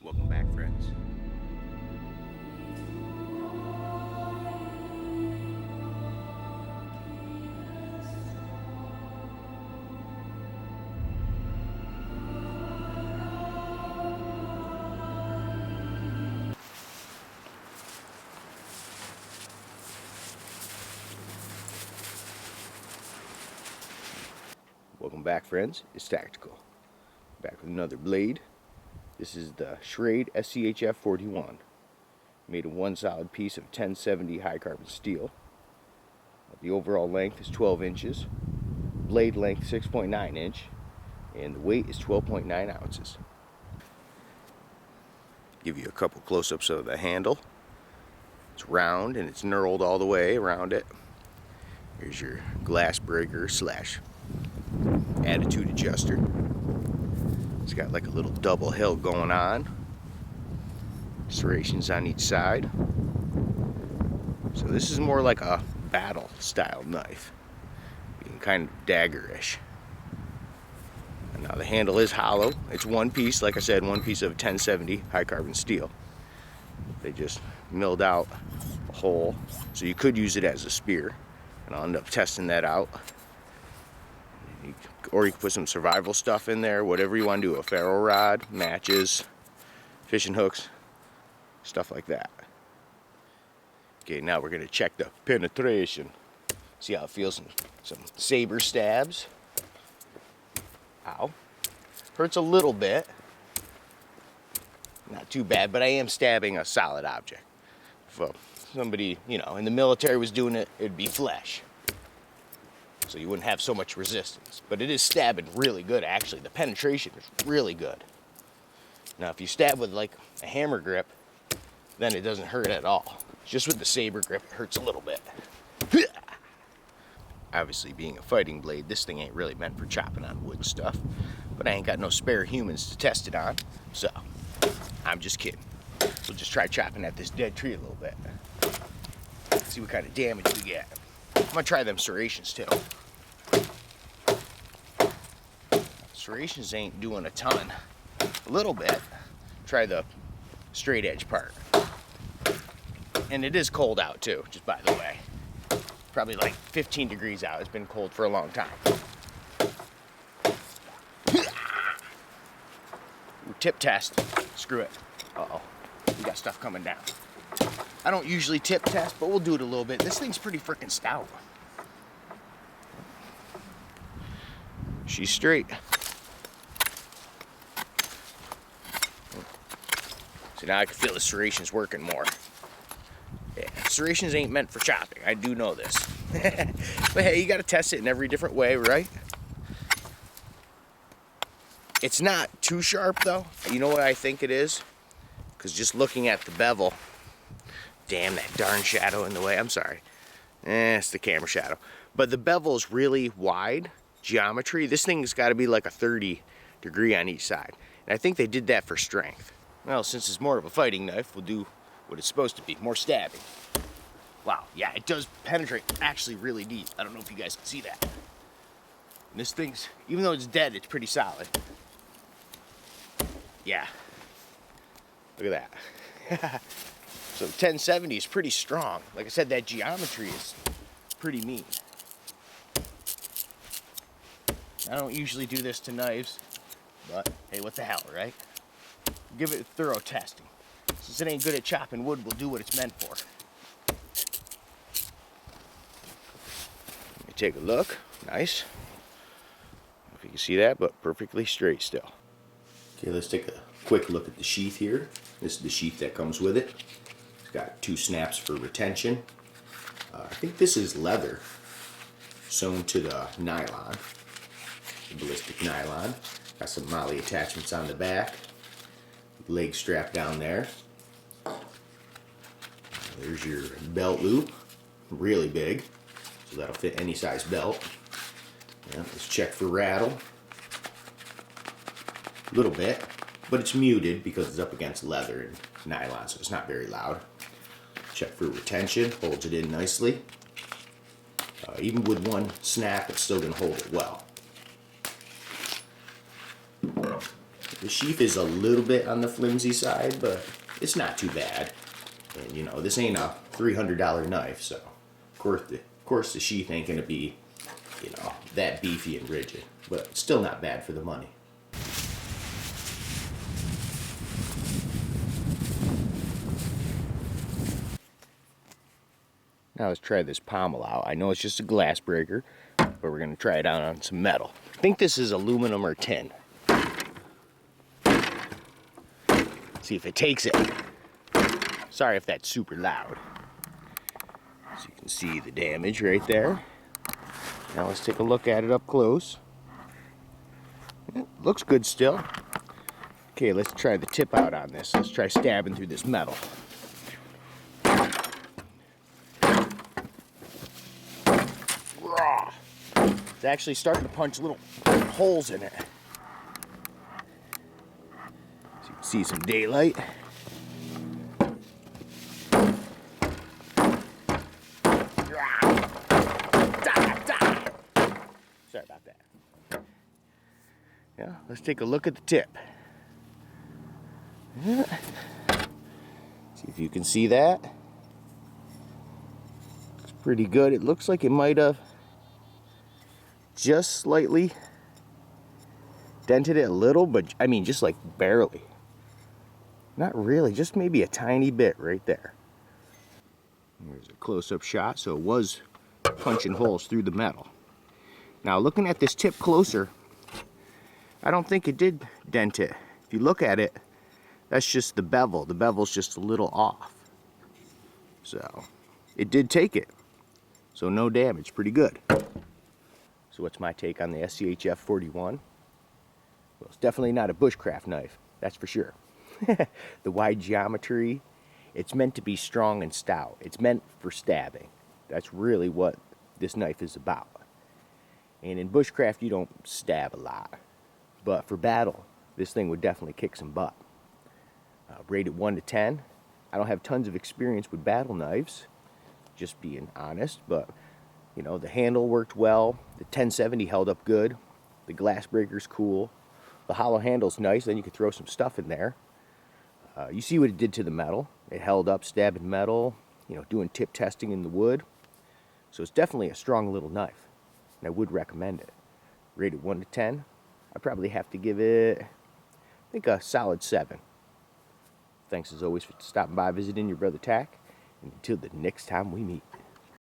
Welcome back, friends. Welcome back, friends. It's Tactical. Back with another blade. This is the Schrade Schf41. Made of one solid piece of 1070 high carbon steel. The overall length is 12 inches. Blade length 6.9 inch. And the weight is 12.9 ounces. Give you a couple close-ups of the handle. It's round and it's knurled all the way around it. Here's your glass breaker slash attitude adjuster. It's got like a little double hill going on. Serrations on each side. So this is more like a battle style knife, being kind of daggerish. And now the handle is hollow. It's one piece, like I said, one piece of 1070 high carbon steel. They just milled out a hole, so you could use it as a spear, and I'll end up testing that out. Or you can put some survival stuff in there, whatever you want to do, a ferro rod, matches, fishing hooks, stuff like that. Okay, now we're going to check the penetration. See how it feels, some saber stabs. Ow. Hurts a little bit. Not too bad, but I am stabbing a solid object. If somebody, in the military was doing it, it'd be flesh. So you wouldn't have so much resistance. But it is stabbing really good, actually. The penetration is really good. Now, if you stab with like a hammer grip, then it doesn't hurt at all. Just with the saber grip, it hurts a little bit. Obviously, being a fighting blade, this thing ain't really meant for chopping on wood stuff. But I ain't got no spare humans to test it on, so I'm just kidding. We'll just try chopping at this dead tree a little bit. See what kind of damage we get. I'm gonna try them serrations too. Serrations ain't doing a ton. A little bit. Try the straight edge part. And it is cold out too, just by the way. Probably like 15 degrees out. It's been cold for a long time. Tip test. Screw it. Uh-oh. We got stuff coming down. I don't usually tip test, but we'll do it a little bit. This thing's pretty freaking stout. She's straight. So now I can feel the serrations working more. Yeah, serrations ain't meant for chopping. I do know this. But hey, you gotta test it in every different way, right? It's not too sharp though. You know what I think it is? Because just looking at the bevel, damn, that darn shadow in the way. I'm sorry. It's the camera shadow. But the bevel is really wide geometry. This thing's got to be like a 30 degree on each side. And I think they did that for strength. Well, since it's more of a fighting knife, we'll do what it's supposed to be, more stabbing. Wow, yeah, it does penetrate actually really deep. I don't know if you guys can see that. And this thing's, even though it's dead, it's pretty solid. Yeah. Look at that. So 1070 is pretty strong. Like I said, that geometry is pretty mean. I don't usually do this to knives, but hey, what the hell, right? Give it thorough testing. Since it ain't good at chopping wood, we'll do what it's meant for. Let me take a look. Nice. I don't know if you can see that, but perfectly straight still. Okay, let's take a quick look at the sheath here. This is the sheath that comes with it. It's got 2 snaps for retention. I think this is leather sewn to the nylon, the ballistic nylon. Got some molly attachments on the back. Leg strap down there. There's your belt loop, really big, so that'll fit any size belt. Yeah, let's check for rattle. A little bit, but it's muted because it's up against leather and nylon, so it's not very loud. Check for retention, holds it in nicely. Even with one snap, it's still going to hold it well. The sheath is a little bit on the flimsy side, but it's not too bad. And you know, this ain't a $300 knife, so of course the sheath ain't gonna be, you know, that beefy and rigid, but it's still not bad for the money. Now let's try this pommel out. I know it's just a glass breaker, but we're gonna try it out on some metal. I think this is aluminum or tin. See if it takes it. Sorry if that's super loud. So you can see the damage right there. Now let's take a look at it up close. It looks good still. Okay, let's try the tip out on this. Let's try stabbing through this metal. It's actually starting to punch little holes in it. So you can see some daylight. Sorry about that. Yeah, let's take a look at the tip. Yeah. See if you can see that. It's pretty good. It looks like it might have just slightly dented it a little, but I mean just like barely. Not really, just maybe a tiny bit right there. Here's a close-up shot, so it was punching holes through the metal. Now looking at this tip closer, I don't think it did dent it. If you look at it, that's just the bevel. The bevel's just a little off. So it did take it. So no damage, pretty good. So what's my take on the Schf41? Well, it's definitely not a bushcraft knife, that's for sure. The wide geometry, it's meant to be strong and stout. It's meant for stabbing. That's really what this knife is about. And in bushcraft, you don't stab a lot. But for battle, this thing would definitely kick some butt. Rated 1 to 10. I don't have tons of experience with battle knives, just being honest, but you know, the handle worked well. The 1070 held up good. The glass breaker's cool. The hollow handle's nice, then you could throw some stuff in there. You see what it did to the metal. It held up stabbing metal, you know, doing tip testing in the wood. So it's definitely a strong little knife, and I would recommend it. Rated 1 to 10, I'd probably have to give it, I think, a solid 7. Thanks as always for stopping by, visiting your brother Tack, and until the next time we meet.